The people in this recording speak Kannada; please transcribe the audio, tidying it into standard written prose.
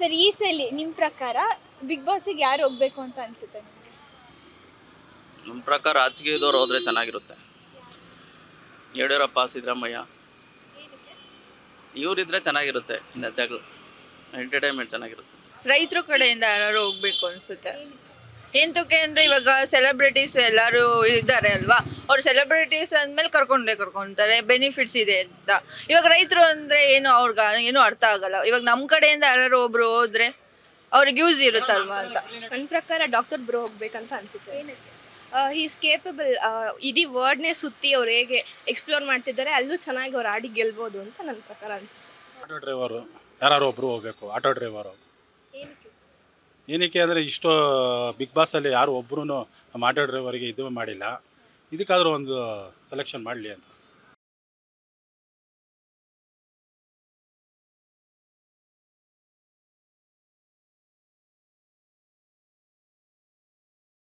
ಸರ್ ಈ ಸಲ ನಿಮ್ಮ ಪ್ರಕಾರ ಬಿಗ್ ಬಾಸಿಗೆ ಯಾರು ಹೋಗ್ಬೇಕು ಅಂತ ಅನ್ಸುತ್ತೆ ನಿಮಗೆ? ನಮ್ಮ ಪ್ರಕಾರ ರಾಜಕೀಯದವ್ರು ಹೋದ್ರೆ ಚೆನ್ನಾಗಿರುತ್ತೆ. ಯಡಿಯೂರಪ್ಪ, ಸಿದ್ದರಾಮಯ್ಯ ಇವರಿದ್ರೆ ಚೆನ್ನಾಗಿರುತ್ತೆ. ನಿಜಗಳು ಎಂಟರ್ಟೈನ್ಮೆಂಟ್ ಚೆನ್ನಾಗಿರುತ್ತೆ. ರೈತರ ಕಡೆಯಿಂದ ಯಾರು ಹೋಗ್ಬೇಕು ಅನ್ಸುತ್ತೆ. ಎಂತಕ್ಕೆ ಅಂದರೆ ಇವಾಗ ಸೆಲೆಬ್ರಿಟೀಸ್ ಎಲ್ಲರೂ ಇದ್ದಾರೆ ಅಲ್ವಾ, ಅವ್ರು ಸೆಲೆಬ್ರಿಟೀಸ್ ಅಂದಮೇಲೆ ಕರ್ಕೊಂತಾರೆ, ಬೆನಿಫಿಟ್ಸ್ ಇದೆ ಅಂತ. ಇವಾಗ ರೈತರು ಅಂದರೆ ಏನು ಅವ್ರಿಗೆ ಏನೂ ಅರ್ಥ ಆಗಲ್ಲ. ಇವಾಗ ನಮ್ಮ ಕಡೆಯಿಂದ ಯಾರು ಒಬ್ರು ಹೋದ್ರೆ ಅವ್ರಿಗೆ ಯೂಸ್ ಇರುತ್ತಲ್ವಾ ಅಂತ. ನನ್ನ ಪ್ರಕಾರ ಡಾಕ್ಟರ್ ಬ್ರೋ ಹೋಗ್ಬೇಕಂತ ಅನಿಸುತ್ತೆ. He is capable. ಇಡೀ ವರ್ಡ್ನೇ ಸುತ್ತಿ ಅವ್ರು ಹೇಗೆ ಎಕ್ಸ್ಪ್ಲೋರ್ ಮಾಡ್ತಿದ್ದಾರೆ ಅಲ್ಲೂ ಚೆನ್ನಾಗಿ ಅವ್ರು ಆಡಿ ಗೆಲ್ಬೋದು ಅಂತ ನನ್ನ ಪ್ರಕಾರ ಅನಿಸುತ್ತೆ. ಆಟೋ ಡ್ರೈವರು ಯಾರು ಒಬ್ಬರು ಹೋಗಬೇಕು. ಆಟೋ ಡ್ರೈವರು ಏನಕ್ಕೆ ಅಂದರೆ ಇಷ್ಟು ಬಿಗ್ ಬಾಸಲ್ಲಿ ಯಾರು ಒಬ್ಬರೂ ನಮ್ಮ ಆಟೋ ಡ್ರೈವರಿಗೆ ಇದು ಮಾಡಿಲ್ಲ. ಇದಕ್ಕಾದರೂ ಒಂದು ಸೆಲೆಕ್ಷನ್ ಮಾಡಲಿ ಅಂತ.